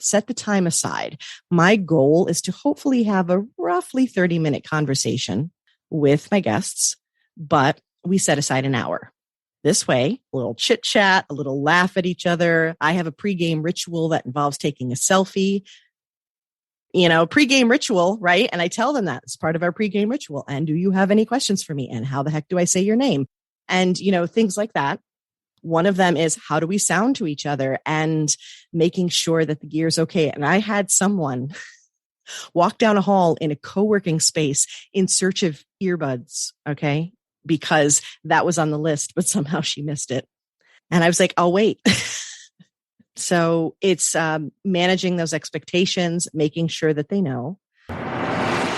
set the time aside. My goal is to hopefully have a roughly 30-minute conversation with my guests, but we set aside an hour. This way, a little chit chat, a little laugh at each other. I have a pregame ritual that involves taking a selfie. Pregame ritual, right? And I tell them that it's part of our pregame ritual. And do you have any questions for me? And how the heck do I say your name? And, things like that. One of them is, how do we sound to each other and making sure that the gear's okay? And I had someone walk down a hall in a co-working space in search of earbuds, okay? Because that was on the list, but somehow she missed it. And I was like, I'll wait. So it's managing those expectations, making sure that they know.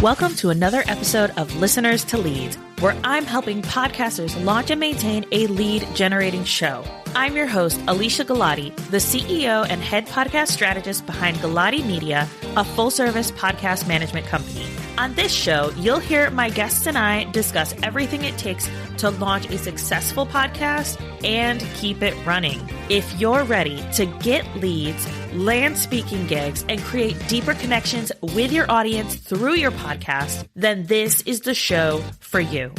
Welcome to another episode of Listeners to Leads, where I'm helping podcasters launch and maintain a lead generating show. I'm your host, Alicia Galati, the CEO and head podcast strategist behind Galati Media, a full-service podcast management company. On this show, you'll hear my guests and I discuss everything it takes to launch a successful podcast and keep it running. If you're ready to get leads, land speaking gigs, and create deeper connections with your audience through your podcast, then this is the show for you.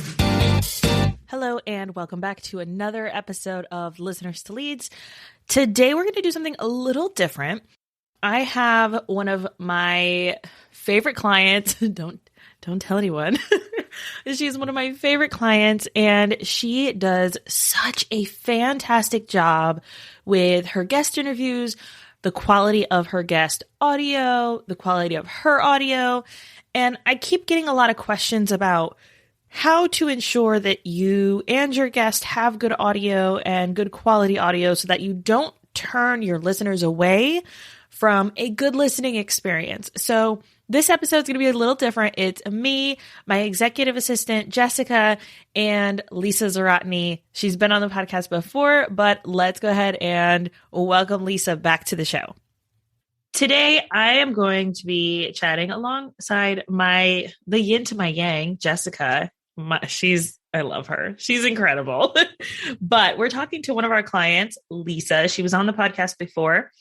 Hello, and welcome back to another episode of Listeners to Leads. Today, we're going to do something a little different. I have one of my favorite clients. Don't tell anyone. She's one of my favorite clients, and she does such a fantastic job with her guest interviews, the quality of her guest audio, the quality of her audio. And I keep getting a lot of questions about how to ensure that you and your guest have good audio and good quality audio so that you don't turn your listeners away from a good listening experience. So this episode is going to be a little different. It's me, my executive assistant, Jessica, and Lisa Zawrotny. She's been on the podcast before, but let's go ahead and welcome Lisa back to the show. Today, I am going to be chatting alongside the yin to my yang, Jessica. I love her. She's incredible. But we're talking to one of our clients, Lisa. She was on the podcast before.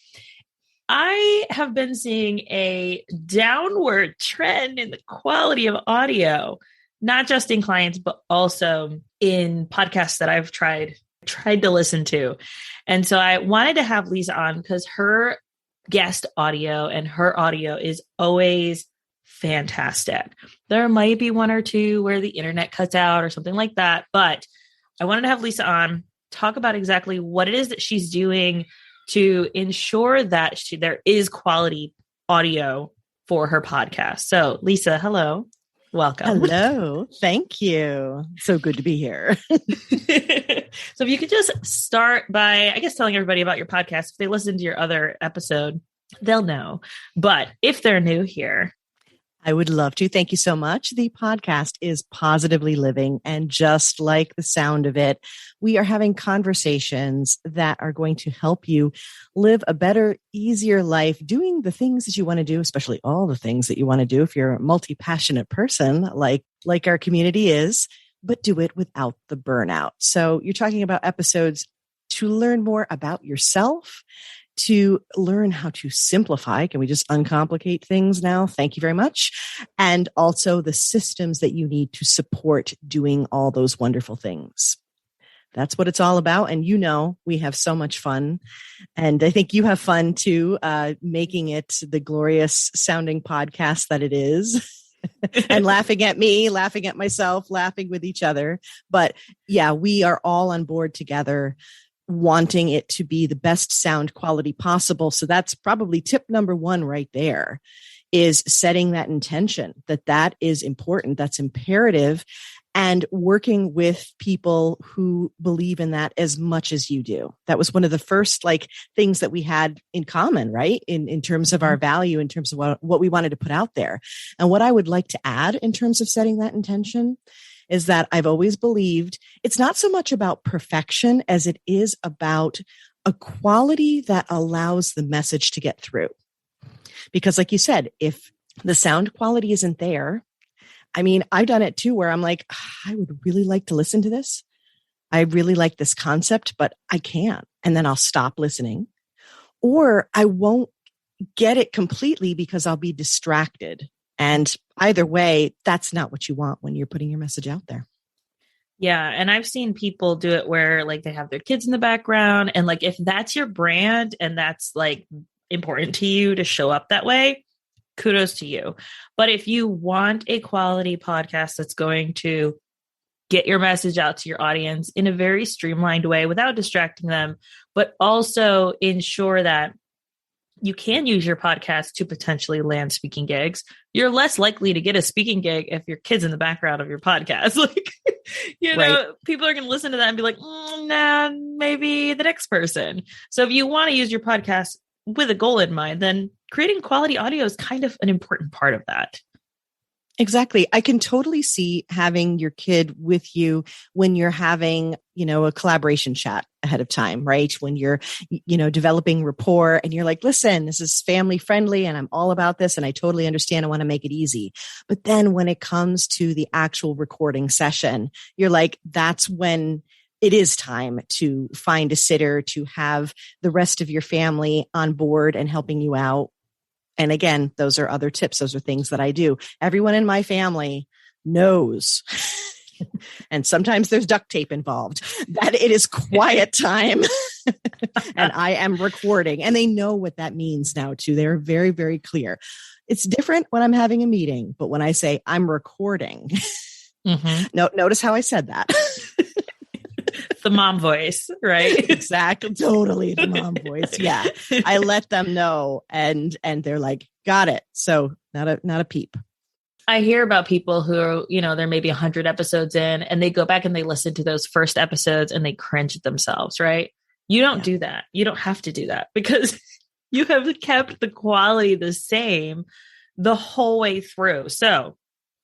I have been seeing a downward trend in the quality of audio, not just in clients, but also in podcasts that I've tried to listen to. And so I wanted to have Lisa on because her guest audio and her audio is always fantastic. There might be one or two where the internet cuts out or something like that, but I wanted to have Lisa on, talk about exactly what it is that she's doing to ensure that there is quality audio for her podcast. So Lisa, hello. Welcome. Hello. Thank you. So good to be here. So if you could just start by, I guess, telling everybody about your podcast. If they listen to your other episode, they'll know. But if they're new here, I would love to. Thank you so much. The podcast is Positively Living, and just like the sound of it, we are having conversations that are going to help you live a better, easier life, doing the things that you want to do, especially all the things that you want to do if you're a multi-passionate person like our community is, but do it without the burnout. So you're talking about episodes to learn more about yourself, to learn how to simplify. Can we just uncomplicate things now? Thank you very much. And also the systems that you need to support doing all those wonderful things. That's what it's all about. And we have so much fun. And I think you have fun too, making it the glorious sounding podcast that it is. And laughing at me, laughing at myself, laughing with each other. But yeah, we are all on board together, wanting it to be the best sound quality possible. So that's probably tip number one right there, is setting that intention that is important, that's imperative, and working with people who believe in that as much as you do. That was one of the first things that we had in common, right? In terms of our value, in terms of what we wanted to put out there. And what I would like to add in terms of setting that intention is that I've always believed it's not so much about perfection as it is about a quality that allows the message to get through. Because like you said, if the sound quality isn't there, I've done it too, where I'm like, I would really like to listen to this. I really like this concept, but I can't. And then I'll stop listening, or I won't get it completely because I'll be distracted. And either way, that's not what you want when you're putting your message out there. Yeah. And I've seen people do it where like they have their kids in the background. And like, if that's your brand and that's like important to you to show up that way, kudos to you. But if you want a quality podcast that's going to get your message out to your audience in a very streamlined way without distracting them, but also ensure that you can use your podcast to potentially land speaking gigs, you're less likely to get a speaking gig if your kid's in the background of your podcast. Like, Right. people are going to listen to that and be like, nah, maybe the next person. So if you want to use your podcast with a goal in mind, then creating quality audio is kind of an important part of that. Exactly. I can totally see having your kid with you when you're having, a collaboration chat ahead of time, right? When you're, developing rapport and you're like, listen, this is family friendly and I'm all about this and I totally understand. I want to make it easy. But then when it comes to the actual recording session, you're like, that's when it is time to find a sitter, to have the rest of your family on board and helping you out. And again, those are other tips. Those are things that I do. Everyone in my family knows, and sometimes there's duct tape involved, that it is quiet time and I am recording. And they know what that means now too. They're very, very clear. It's different when I'm having a meeting, but when I say I'm recording, notice how I said that. The mom voice, right? Exactly. Totally. The mom voice. Yeah. I let them know and they're like, got it. So not a peep. I hear about people who, they're maybe 100 episodes in and they go back and they listen to those first episodes and they cringe at themselves, right? You don't do that. You don't have to do that because you have kept the quality the same the whole way through. So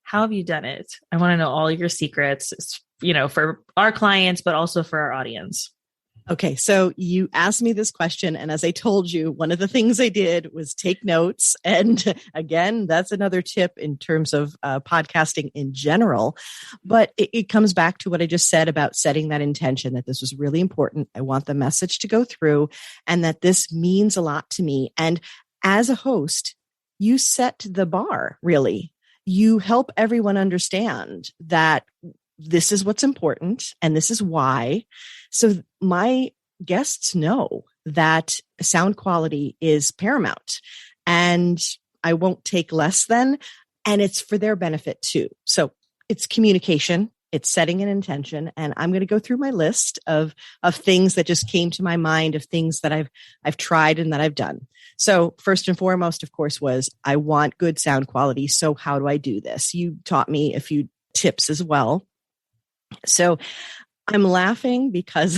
how have you done it? I want to know all your secrets, for our clients, but also for our audience. Okay. So you asked me this question. And as I told you, one of the things I did was take notes. And again, that's another tip in terms of podcasting in general. But it comes back to what I just said about setting that intention, that this was really important. I want the message to go through and that this means a lot to me. And as a host, you set the bar, really. You help everyone understand that this is what's important and this is why. So my guests know that sound quality is paramount and I won't take less than, and it's for their benefit too. So it's communication, it's setting an intention. And I'm going to go through my list of things that just came to my mind, of things that I've tried and that I've done. So first and foremost, of course, was I want good sound quality. So how do I do this? You taught me a few tips as well. So I'm laughing because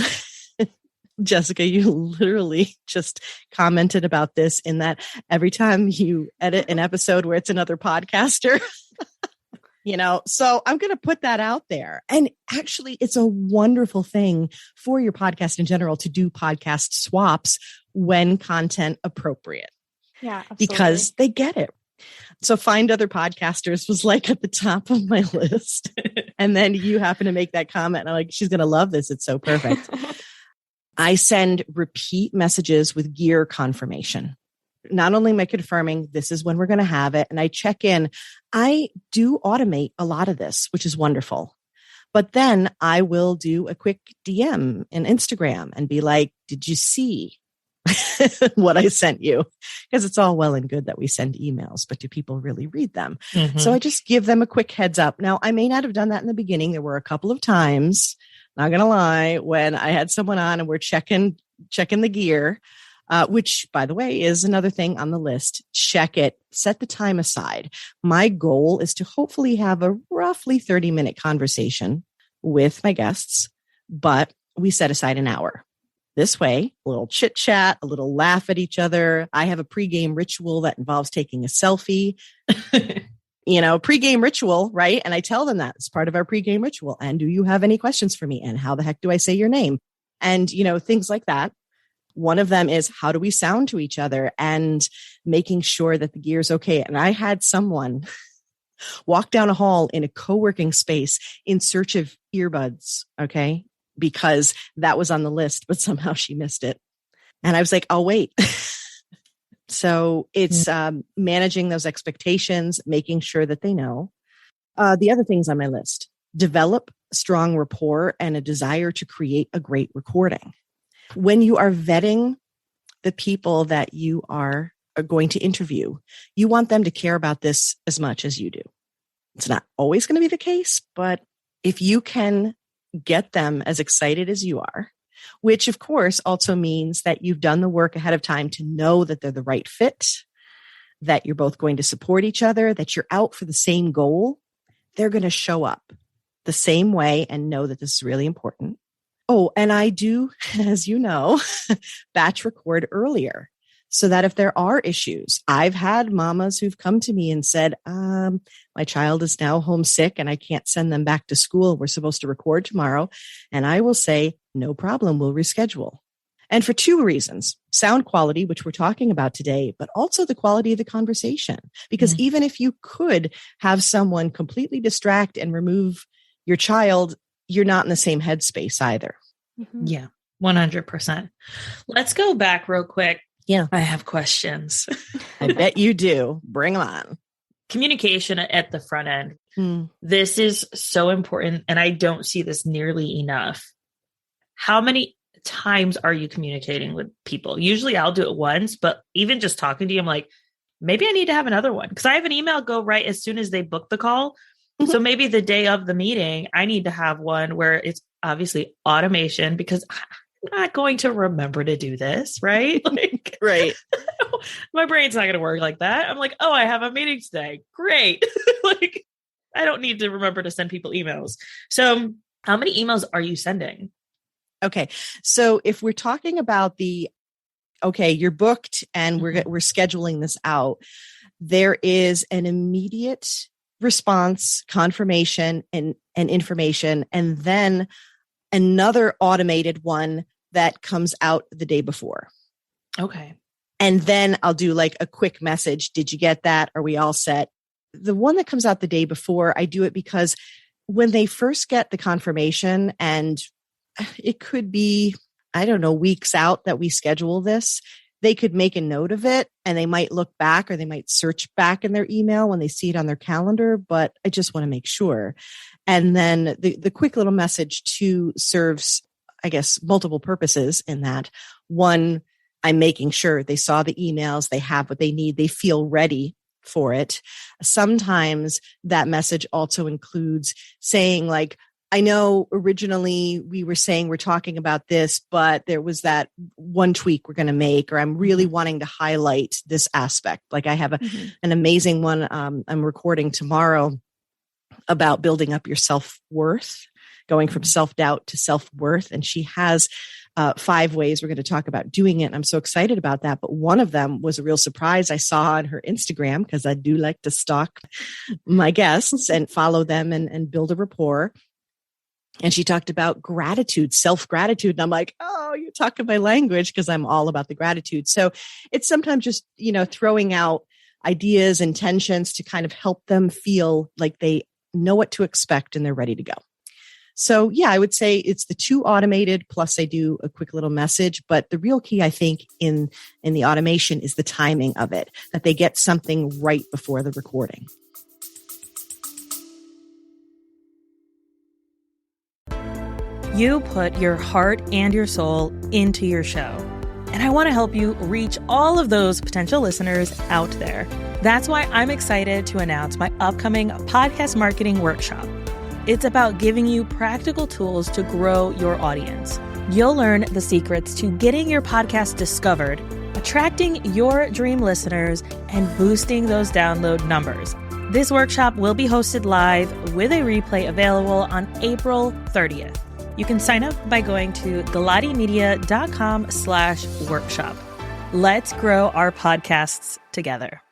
Jessica, you literally just commented about this in that every time you edit an episode where it's another podcaster, so I'm going to put that out there. And actually, it's a wonderful thing for your podcast in general to do podcast swaps when content appropriate. Yeah, absolutely. Because they get it. So find other podcasters was like at the top of my list. And then you happen to make that comment. And I'm like, she's going to love this. It's so perfect. I send repeat messages with gear confirmation. Not only am I confirming this is when we're going to have it, and I check in, I do automate a lot of this, which is wonderful. But then I will do a quick DM in Instagram and be like, did you see what I sent you? Because it's all well and good that we send emails, but do people really read them? Mm-hmm. So I just give them a quick heads up. Now, I may not have done that in the beginning. There were a couple of times, not going to lie, when I had someone on and we're checking the gear, which, by the way, is another thing on the list. Check it. Set the time aside. My goal is to hopefully have a roughly 30-minute conversation with my guests, but we set aside an hour. This way, a little chit chat, a little laugh at each other. I have a pregame ritual that involves taking a selfie, pregame ritual, right? And I tell them that it's part of our pregame ritual. And do you have any questions for me? And how the heck do I say your name? And, things like that. One of them is how do we sound to each other and making sure that the gear is okay. And I had someone walk down a hall in a co-working space in search of earbuds. Okay. Because that was on the list, but somehow she missed it. And I was like, I'll wait. So it's managing those expectations, making sure that they know. The other things on my list: develop strong rapport and a desire to create a great recording. When you are vetting the people that you are going to interview, you want them to care about this as much as you do. It's not always going to be the case, but if you can get them as excited as you are, which of course also means that you've done the work ahead of time to know that they're the right fit, that you're both going to support each other, that you're out for the same goal, they're going to show up the same way and know that this is really important. Oh, and I do, as you know, batch record earlier so that if there are issues, I've had mamas who've come to me and said, my child is now homesick and I can't send them back to school. We're supposed to record tomorrow. And I will say, no problem, we'll reschedule. And for two reasons: sound quality, which we're talking about today, but also the quality of the conversation. Because even if you could have someone completely distract and remove your child, you're not in the same headspace either. Yeah, 100%. Let's go back real quick. Yeah. I have questions. I bet you do. Bring them on. Communication at the front end. This is so important. And I don't see this nearly enough. How many times are you communicating with people? Usually I'll do it once, but even just talking to you, I'm like, maybe I need to have another one, because I have an email go right as soon as they book the call. So maybe the day of the meeting, I need to have one where it's obviously automation, because I'm not going to remember to do this, right? Like, right. My brain's not going to work like that. I'm like, oh, I have a meeting today. Great. Like, I don't need to remember to send people emails. So how many emails are you sending? Okay. So if we're talking about you're booked and we're scheduling this out, there is an immediate response, confirmation, and information, and then another automated one that comes out the day before. Okay. And then I'll do like a quick message. Did you get that? Are we all set? The one that comes out the day before, I do it because when they first get the confirmation, and it could be, I don't know, weeks out that we schedule this, they could make a note of it and they might look back or they might search back in their email when they see it on their calendar, but I just want to make sure. And then the quick little message too serves, I guess, multiple purposes in that. One, I'm making sure they saw the emails, they have what they need, they feel ready for it. Sometimes that message also includes saying like, I know originally we were saying we're talking about this, but there was that one tweak we're going to make, or I'm really wanting to highlight this aspect. Like I have an amazing one I'm recording tomorrow about building up your self-worth, going from self-doubt to self-worth. And she has 5 ways we're going to talk about doing it. And I'm so excited about that. But one of them was a real surprise I saw on her Instagram, because I do like to stalk my guests and follow them and build a rapport. And she talked about gratitude, self-gratitude. And I'm like, oh, you're talking my language, because I'm all about the gratitude. So it's sometimes just, throwing out ideas, intentions to kind of help them feel like they know what to expect and they're ready to go. So yeah, I would say it's the 2 automated, plus I do a quick little message. But the real key, I think, in the automation is the timing of it, that they get something right before the recording. You put your heart and your soul into your show. And I want to help you reach all of those potential listeners out there. That's why I'm excited to announce my upcoming podcast marketing workshop. It's about giving you practical tools to grow your audience. You'll learn the secrets to getting your podcast discovered, attracting your dream listeners, and boosting those download numbers. This workshop will be hosted live with a replay available on April 30th. You can sign up by going to galatimedia.com/workshop. Let's grow our podcasts together.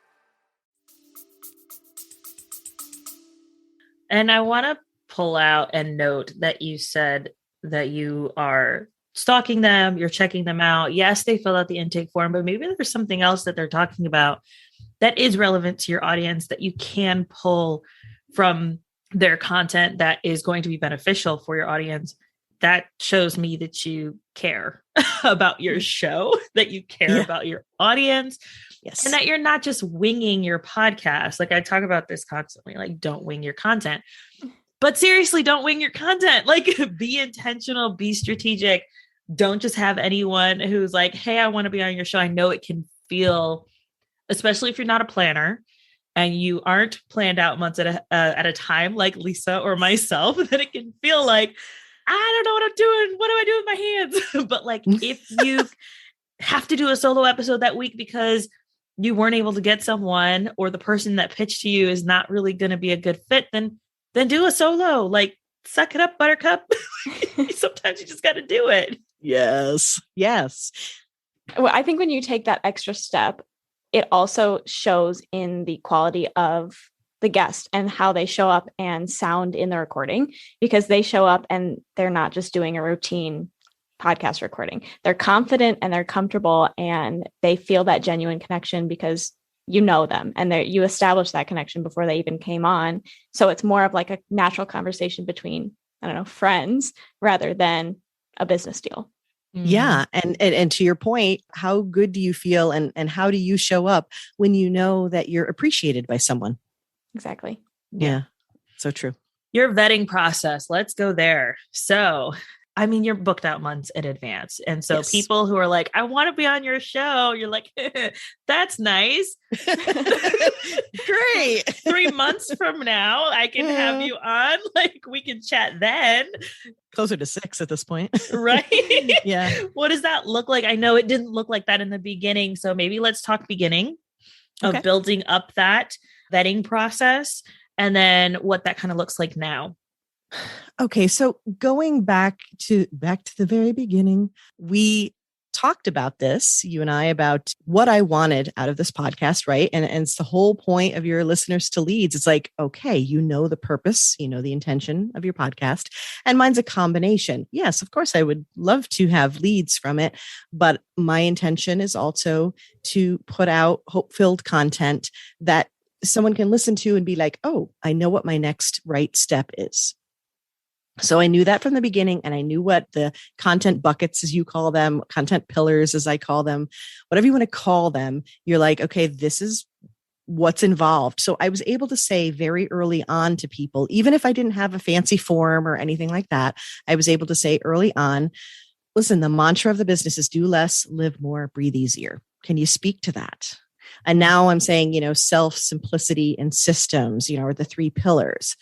And I want to pull out and note that you said that you are stalking them, you're checking them out. Yes, they fill out the intake form, but maybe there's something else that they're talking about that is relevant to your audience that you can pull from their content that is going to be beneficial for your audience. That shows me that you care about your show, that you care about your audience. Yes. And that you're not just winging your podcast. Like I talk about this constantly, like don't wing your content, but seriously, don't wing your content. Like be intentional, be strategic. Don't just have anyone who's like, hey, I want to be on your show. I know it can feel, especially if you're not a planner and you aren't planned out months at a time, like Lisa or myself, then it can feel like, I don't know what I'm doing. What do I do with my hands? But like, if you have to do a solo episode that week because you weren't able to get someone or the person that pitched to you is not really going to be a good fit, then do a solo. Like, suck it up, buttercup. Sometimes you just got to do it. Yes. Yes. Well, I think when you take that extra step, it also shows in the quality of the guest and how they show up and sound in the recording, because they show up and they're not just doing a routine podcast recording. They're confident and they're comfortable and they feel that genuine connection because you know them and you establish that connection before they even came on. So it's more of like a natural conversation between, I don't know, friends rather than a business deal. Yeah. And to your point, how good do you feel and how do you show up when you know that you're appreciated by someone? Exactly. Yeah. So true. Your vetting process. Let's go there. So, I mean, you're booked out months in advance. And so Yes. people who are like, I want to be on your show, you're like, that's nice. Great. 3 months from now, I can have you on. Like, we can chat then. Closer to 6 at this point. Right? Yeah. What does that look like? I know it didn't look like that in the beginning. So maybe let's talk beginning of building up that vetting process and then what that kind of looks like now. Okay. So going back to the very beginning, we talked about this, you and I, about what I wanted out of this podcast, right? And it's the whole point of your listeners to leads. It's like, okay, you know the purpose, you know the intention of your podcast, and mine's a combination. Yes, of course, I would love to have leads from it, but my intention is also to put out hope-filled content that someone can listen to and be like, oh, I know what my next right step is. So I knew that from the beginning, and I knew what the content buckets, as you call them, content pillars, as I call them, whatever you want to call them, you're like, okay, this is what's involved. So I was able to say very early on to people, even if I didn't have a fancy form or anything like that, I was able to say early on, listen, the mantra of the business is do less, live more, breathe easier. Can you speak to that? And now I'm saying, self, simplicity, and systems, are the 3 pillars.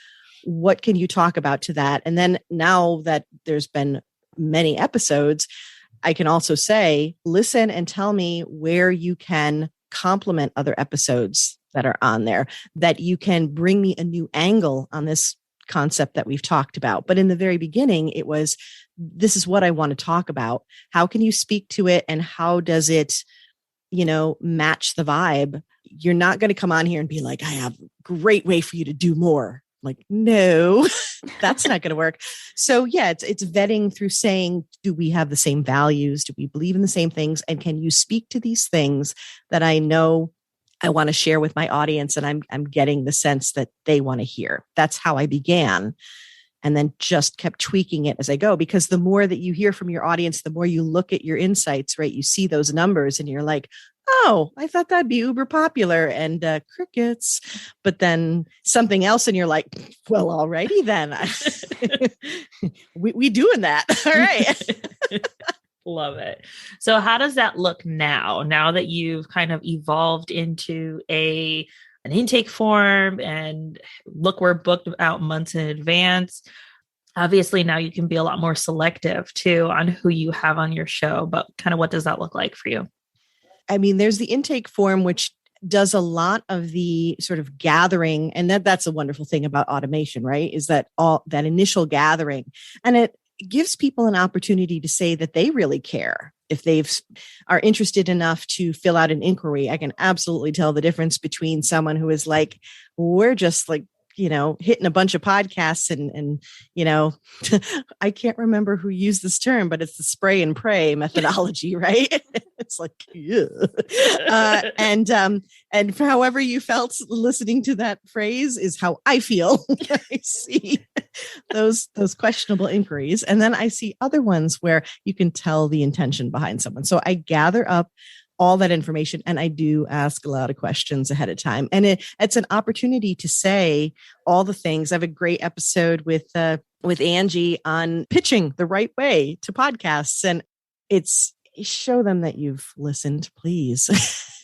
What can you talk about to that? And then now that there's been many episodes, I can also say, listen and tell me where you can complement other episodes that are on there, that you can bring me a new angle on this concept that we've talked about. But in the very beginning, it was, this is what I want to talk about. How can you speak to it? And how does it, match the vibe? You're not going to come on here and be like, I have a great way for you to do more. Like, no, that's not going to work. So yeah, it's vetting through saying, do we have the same values? Do we believe in the same things? And can you speak to these things that I know I want to share with my audience? And I'm getting the sense that they want to hear. That's how I began. And then just kept tweaking it as I go, because the more that you hear from your audience, the more you look at your insights, right? You see those numbers and you're like, oh, I thought that'd be uber popular, and crickets. But then something else and you're like, well, alrighty then. we doing that. All right. Love it. So how does that look now that you've kind of evolved into an intake form, and look, we're booked out months in advance. Obviously now you can be a lot more selective too on who you have on your show, but kind of what does that look like for you? I mean, there's the intake form, which does a lot of the sort of gathering. And that's a wonderful thing about automation, right? Is that all that initial gathering, and it gives people an opportunity to say that they really care. If are interested enough to fill out an inquiry, I can absolutely tell the difference between someone who is like, we're just like, hitting a bunch of podcasts and I can't remember who used this term, but it's the spray and pray methodology, right? It's like, yeah. And however you felt listening to that phrase is how I feel when I see those questionable inquiries. And then I see other ones where you can tell the intention behind someone. So I gather up all that information. And I do ask a lot of questions ahead of time. And it's an opportunity to say all the things. I have a great episode with Angie on pitching the right way to podcasts. And it's show them that you've listened, please,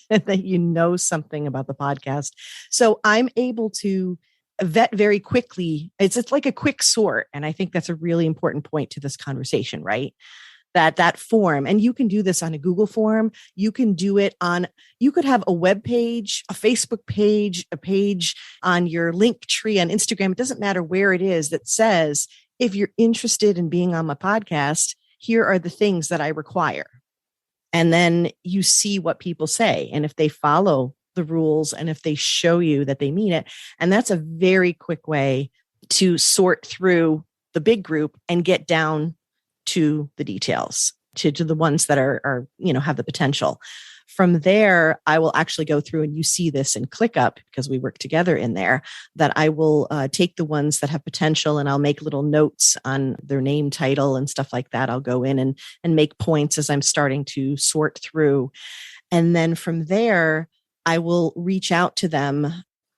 and that you know something about the podcast. So I'm able to vet very quickly. It's like a quick sort. And I think that's a really important point to this conversation, right? That form, and you can do this on a Google form. You can do it you could have a web page, a Facebook page, a page on your link tree on Instagram. It doesn't matter where it is that says, if you're interested in being on my podcast, here are the things that I require. And then you see what people say. And if they follow the rules and if they show you that they mean it, and that's a very quick way to sort through the big group and get down to the details, to the ones that are, have the potential. From there, I will actually go through, and you see this in ClickUp because we work together in there, that I will take the ones that have potential and I'll make little notes on their name, title, and stuff like that. I'll go in and make points as I'm starting to sort through. And then from there, I will reach out to them.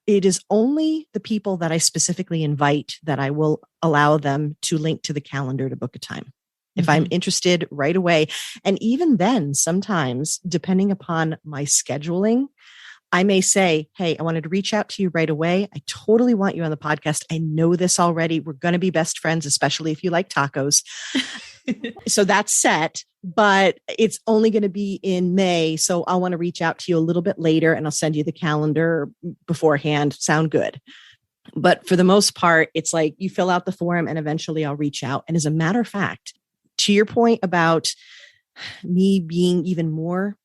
It is only the people that I specifically invite that I will allow them to link to the calendar to book a time. If I'm interested right away. And even then, sometimes, depending upon my scheduling, I may say, hey, I wanted to reach out to you right away. I totally want you on the podcast. I know this already. We're going to be best friends, especially if you like tacos. So that's set, but it's only going to be in May. So I want to reach out to you a little bit later, and I'll send you the calendar beforehand. Sound good? But for the most part, it's like you fill out the form and eventually I'll reach out. And as a matter of fact, to your point about me being even more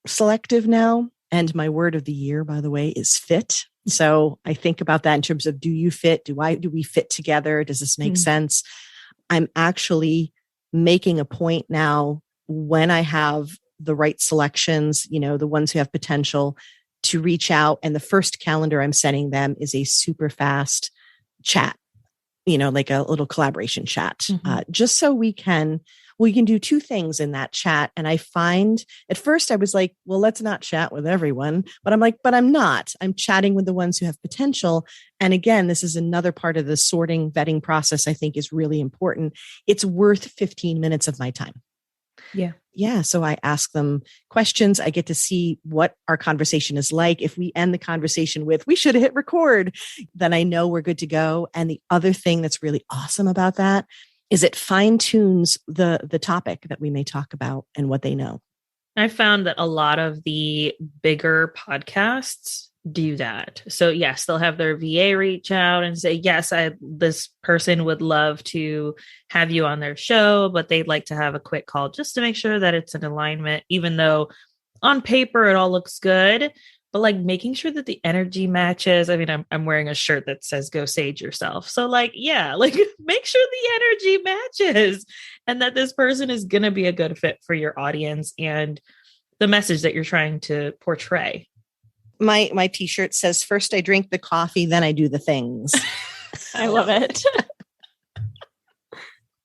selective now, and my word of the year, by the way, is fit. So I think about that in terms of, do you fit? Do we fit together? Does this make sense? I'm actually making a point now, when I have the right selections, the ones who have potential, to reach out. And the first calendar I'm sending them is a super fast chat, like a little collaboration chat, just so we can do two things in that chat. And I find at first I was like, well, let's not chat with everyone, but I'm like, but I'm not. I'm chatting with the ones who have potential. And again, this is another part of the sorting, vetting process I think is really important. It's worth 15 minutes of my time. Yeah. Yeah. So I ask them questions. I get to see what our conversation is like. If we end the conversation with, we should hit record, then I know we're good to go. And the other thing that's really awesome about that is it fine tunes the topic that we may talk about and what they know. I found that a lot of the bigger podcasts do that. So yes, they'll have their VA reach out and say, yes, this person would love to have you on their show, but they'd like to have a quick call just to make sure that it's in alignment, even though on paper it all looks good, but like making sure that the energy matches. I mean, I'm wearing a shirt that says "Go Sage Yourself." So make sure the energy matches and that this person is going to be a good fit for your audience and the message that you're trying to portray. My t-shirt says, first I drink the coffee, then I do the things. I love it.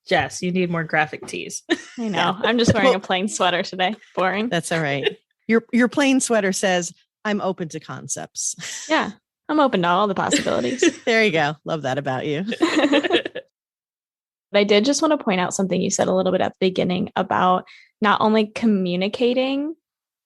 Jess, you need more graphic tees. I know. I'm just wearing a plain sweater today. Boring. That's all right. Your plain sweater says, I'm open to concepts. Yeah. I'm open to all the possibilities. There you go. Love that about you. But I did just want to point out something you said a little bit at the beginning about not only communicating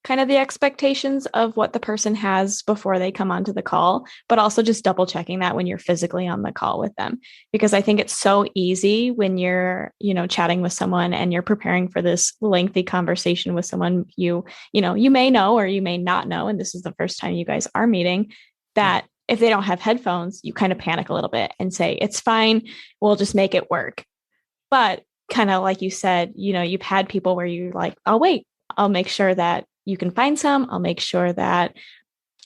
kind of the expectations of what the person has before they come onto the call, but also just double checking that when you're physically on the call with them. Because I think it's so easy when you're, chatting with someone and you're preparing for this lengthy conversation with someone you may know or you may not know, and this is the first time you guys are meeting, that if they don't have headphones, you kind of panic a little bit and say, it's fine, we'll just make it work. But kind of like you said, you've had people where you're like, I'll wait, I'll make sure that you can find some. I'll make sure that,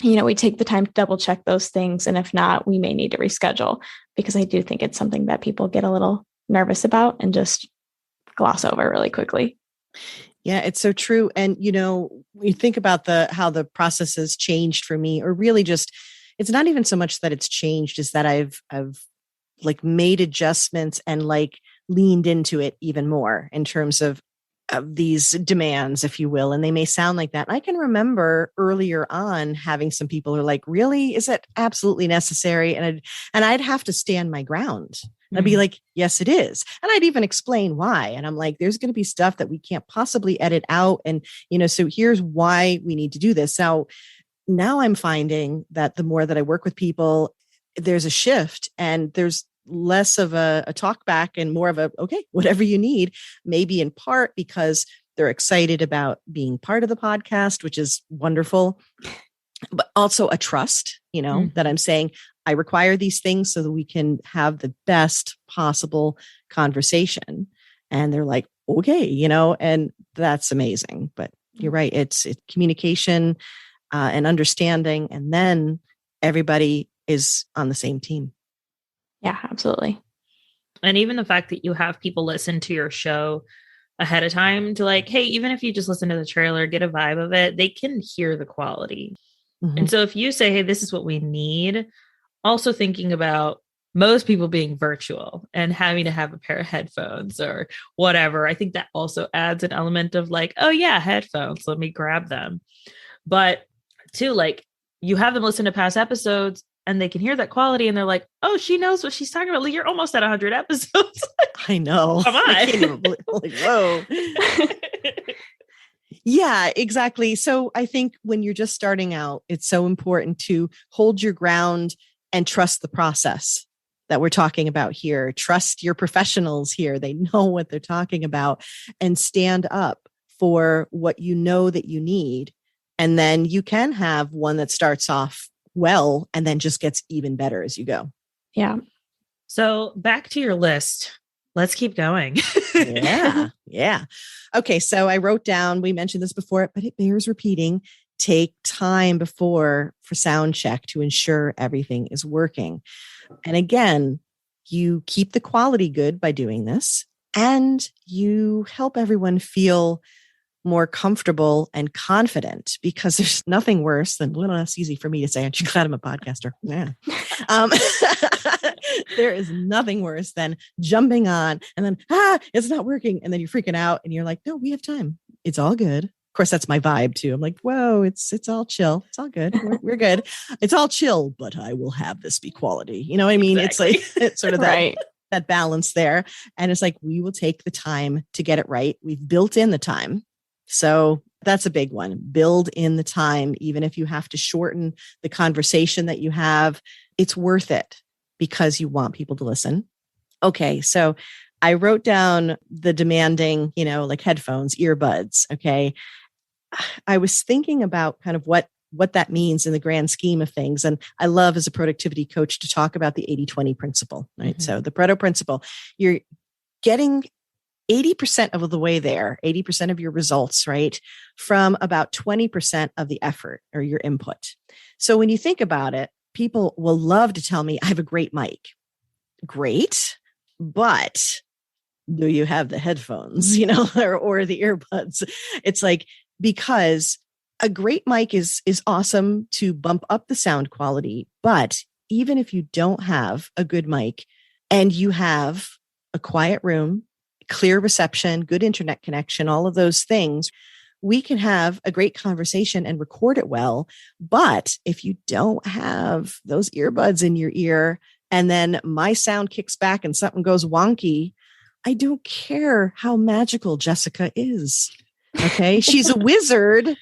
we take the time to double check those things. And if not, we may need to reschedule, because I do think it's something that people get a little nervous about and just gloss over really quickly. Yeah, it's so true. And, you think about how the process has changed for me, or really just, it's not even so much that it's changed, is that I've made adjustments and leaned into it even more in terms of of these demands, if you will, and they may sound like that. And I can remember earlier on having some people who are like, really, is it absolutely necessary? And I'd have to stand my ground. I'd be like, yes, it is. And I'd even explain why. And I'm like, there's going to be stuff that we can't possibly edit out. And, so here's why we need to do this. Now I'm finding that the more that I work with people, there's a shift and there's less of a talk back and more of a, okay, whatever you need, maybe in part because they're excited about being part of the podcast, which is wonderful, but also a trust, that I'm saying I require these things so that we can have the best possible conversation. And they're like, okay, and that's amazing. But you're right. It's communication and understanding. And then everybody is on the same team. Yeah, absolutely. And even the fact that you have people listen to your show ahead of time to like, hey, even if you just listen to the trailer, get a vibe of it, they can hear the quality. Mm-hmm. And so if you say, hey, this is what we need, also thinking about most people being virtual and having to have a pair of headphones or whatever, I think that also adds an element of like, oh yeah, headphones, let me grab them. But too, like you have them listen to past episodes and they can hear that quality and they're like, oh, she knows what she's talking about. Like, you're almost at 100 episodes. I know. Come on. I can't even believe, like, whoa. Yeah, exactly. So I think when you're just starting out, it's so important to hold your ground and trust the process that we're talking about here. Trust your professionals here. They know what they're talking about and stand up for what you know that you need. And then you can have one that starts off well and then just gets even better as you go. Yeah. So back to your list. Let's keep going. Yeah. Okay. So I wrote down, we mentioned this before, but it bears repeating. Take time for sound check to ensure everything is working. And again, you keep the quality good by doing this and you help everyone feel more comfortable and confident because there's nothing worse than, well, that's easy for me to say. Aren't you glad I'm a podcaster? Yeah. There is nothing worse than jumping on and then, it's not working. And then you're freaking out and you're like, no, we have time. It's all good. Of course, that's my vibe too. I'm like, whoa, it's all chill. It's all good. We're good. It's all chill, but I will have this be quality. You know what I mean? Exactly. It's sort of that, right. that balance there. And it's like, we will take the time to get it right. We've built in the time. So that's a big one. Build in the time, even if you have to shorten the conversation that you have, it's worth it because you want people to listen. Okay. So I wrote down the demanding, like headphones, earbuds. Okay. I was thinking about kind of what that means in the grand scheme of things. And I love as a productivity coach to talk about the 80-20 principle, right? Mm-hmm. So the Pareto principle, you're getting 80% of the way there, 80% of your results, right? From about 20% of the effort or your input. So when you think about it, people will love to tell me, I have a great mic. Great. But do you have the headphones, or the earbuds? It's like, because a great mic is awesome to bump up the sound quality. But even if you don't have a good mic and you have a quiet room, clear reception, good internet connection, all of those things, we can have a great conversation and record it well. But if you don't have those earbuds in your ear and then my sound kicks back and something goes wonky, I don't care how magical Jessica is. Okay. She's a wizard,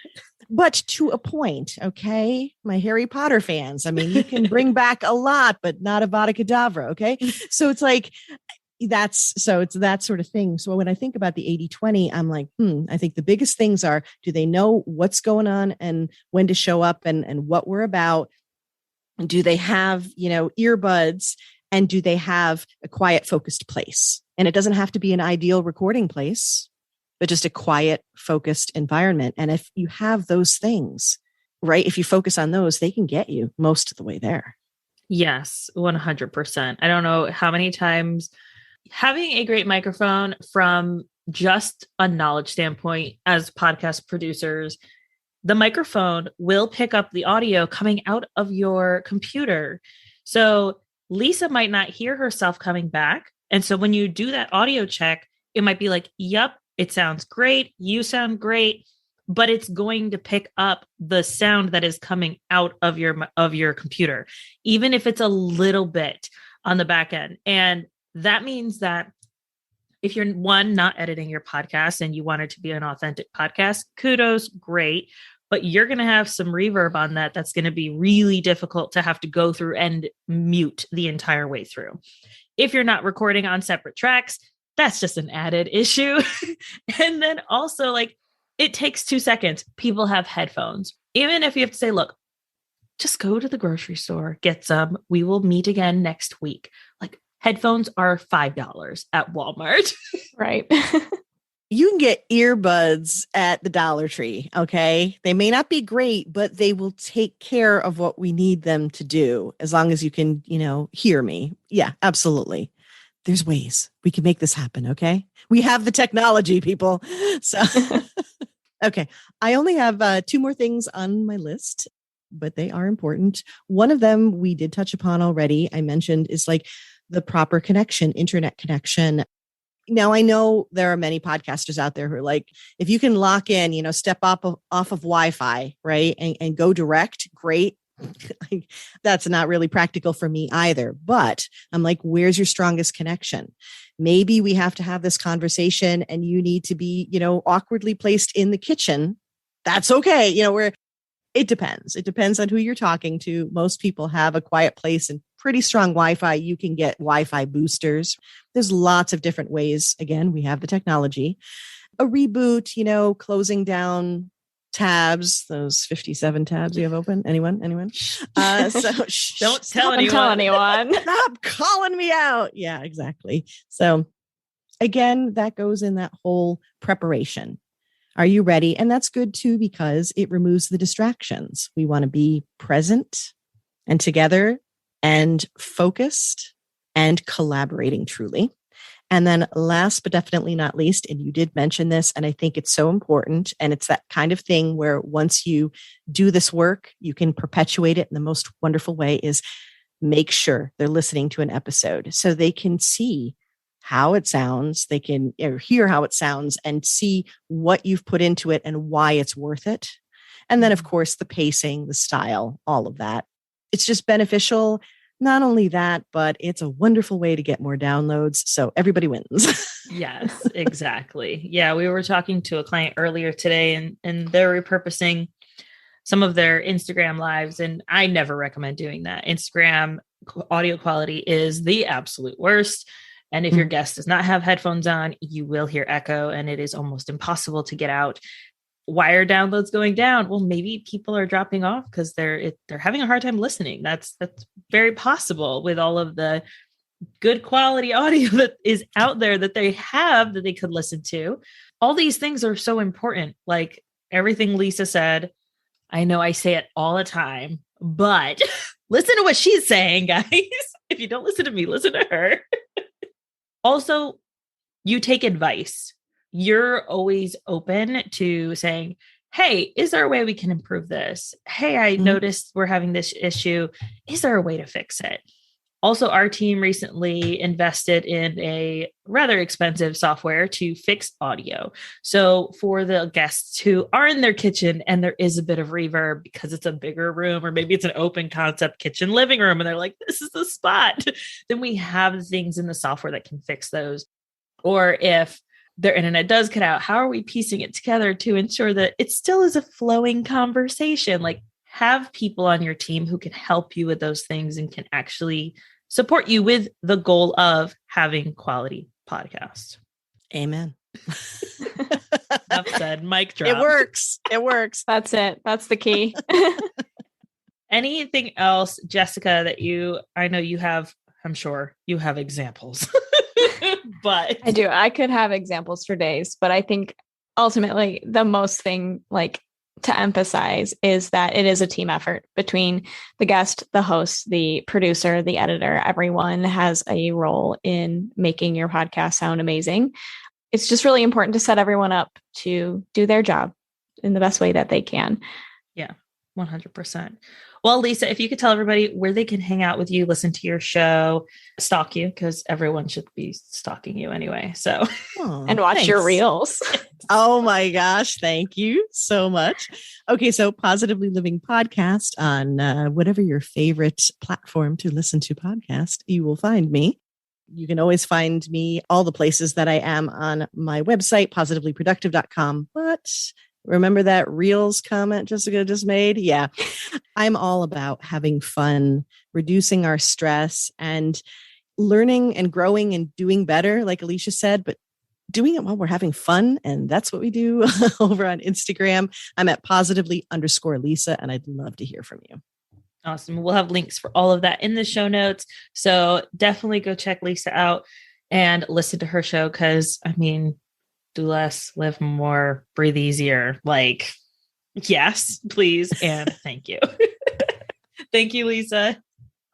but to a point. Okay. My Harry Potter fans. I mean, you can bring back a lot, but not Avada Kedavra. Okay. So it's like, it's that sort of thing. So when I think about the 80-20, I'm like, I think the biggest things are, do they know what's going on and when to show up and what we're about? Do they have, earbuds, and do they have a quiet, focused place? And it doesn't have to be an ideal recording place, but just a quiet, focused environment. And if you have those things, right, if you focus on those, they can get you most of the way there. Yes, 100%. I don't know how many times having a great microphone from just a knowledge standpoint as podcast producers, the microphone will pick up the audio coming out of your computer. So Lisa might not hear herself coming back. And so when you do that audio check, it might be like, yep, It sounds great. You sound great, but it's going to pick up the sound that is coming out of your computer, even if it's a little bit on the back end. And that means that if you're not editing your podcast and you want it to be an authentic podcast, kudos, great. But you're going to have some reverb on that. That's going to be really difficult to have to go through and mute the entire way through. If you're not recording on separate tracks, that's just an added issue. And then also, like, it takes 2 seconds. People have headphones. Even if you have to say, look, just go to the grocery store, get some. We will meet again next week. Like, headphones are $5 at Walmart. Right. You can get earbuds at the Dollar Tree. Okay. They may not be great, but they will take care of what we need them to do as long as you can, hear me. Yeah, absolutely. There's ways we can make this happen. Okay. We have the technology, people. So, okay. I only have 2 more things on my list, but they are important. One of them we did touch upon already. I mentioned is like the proper connection, internet connection. Now, I know there are many podcasters out there who are like, if you can lock in, step off of Wi-Fi, right? And go direct, great. That's not really practical for me either. But I'm like, where's your strongest connection? Maybe we have to have this conversation and you need to be, awkwardly placed in the kitchen. That's okay. Where it depends. It depends on who you're talking to. Most people have a quiet place and pretty strong Wi-Fi. You can get Wi-Fi boosters. There's lots of different ways. Again, we have the technology. A reboot, closing down tabs, those 57 tabs you have open. Anyone? Don't tell anyone. Stop calling me out. Yeah, exactly. So again, that goes in that whole preparation. Are you ready? And that's good too, because it removes the distractions. We want to be present and together and focused and collaborating truly. And then last but definitely not least, and you did mention this, and I think it's so important, and it's that kind of thing where once you do this work, you can perpetuate it in the most wonderful way, is make sure they're listening to an episode so they can see how it sounds, they can hear how it sounds and see what you've put into it and why it's worth it. And then, of course, the pacing, the style, all of that. It's just beneficial. Not only that, but it's a wonderful way to get more downloads. So everybody wins. Yes, exactly. Yeah, we were talking to a client earlier today and they're repurposing some of their Instagram lives. And I never recommend doing that. Instagram audio quality is the absolute worst. And if your guest does not have headphones on, you will hear echo and it is almost impossible to get out. Why are downloads going down? Well, maybe people are dropping off because they're having a hard time listening. That's very possible with all of the good quality audio that is out there that they have that they could listen to. All these things are so important. Like everything Lisa said, I know I say it all the time, but listen to what she's saying, guys. If you don't listen to me, listen to her. Also, you take advice. You're always open to saying, hey, is there a way we can improve this? Hey, I noticed we're having this issue. Is there a way to fix it? Also, our team recently invested in a rather expensive software to fix audio. So for the guests who are in their kitchen and there is a bit of reverb because it's a bigger room, or maybe it's an open concept kitchen living room and they're like, this is the spot, then we have things in the software that can fix those. Or if their internet does cut out, how are we piecing it together to ensure that it still is a flowing conversation? Like, have people on your team who can help you with those things and can actually support you with the goal of having quality podcasts. Amen. Enough said. Mic drop. It works. It works. That's it. That's the key. Anything else, Jessica, that I know you have, I'm sure you have examples. But I do. I could have examples for days, but I think ultimately the most thing to emphasize is that it is a team effort between the guest, the host, the producer, the editor. Everyone has a role in making your podcast sound amazing. It's just really important to set everyone up to do their job in the best way that they can. Yeah, 100%. Well, Lisa, if you could tell everybody where they can hang out with you, listen to your show, stalk you, because everyone should be stalking you anyway. So, and watch your reels. Oh my gosh. Thank you so much. Okay. So Positively Living Podcast on whatever your favorite platform to listen to podcast, you will find me. You can always find me all the places that I am on my website, positivelyproductive.com. But remember that Reels comment Jessica just made? Yeah. I'm all about having fun, reducing our stress, and learning and growing and doing better, like Alicia said, but doing it while we're having fun. And that's what we do over on Instagram. I'm at positively_Lisa, and I'd love to hear from you. Awesome. We'll have links for all of that in the show notes. So definitely go check Lisa out and listen to her show. Cause I mean, do less, live more, breathe easier. Like, yes, please. And thank you. Thank you, Lisa.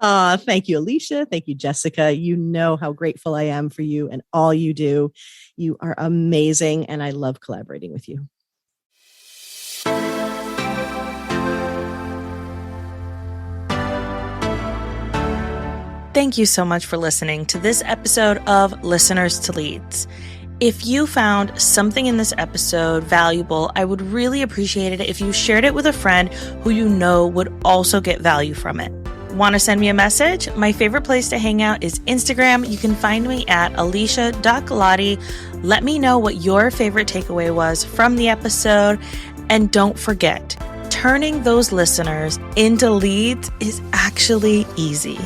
Thank you, Alicia. Thank you, Jessica. You know how grateful I am for you and all you do. You are amazing, and I love collaborating with you. Thank you so much for listening to this episode of Listeners to Leads. If you found something in this episode valuable, I would really appreciate it if you shared it with a friend who you know would also get value from it. Want to send me a message? My favorite place to hang out is Instagram. You can find me at alicia.galati. Let me know what your favorite takeaway was from the episode. And don't forget, turning those listeners into leads is actually easy.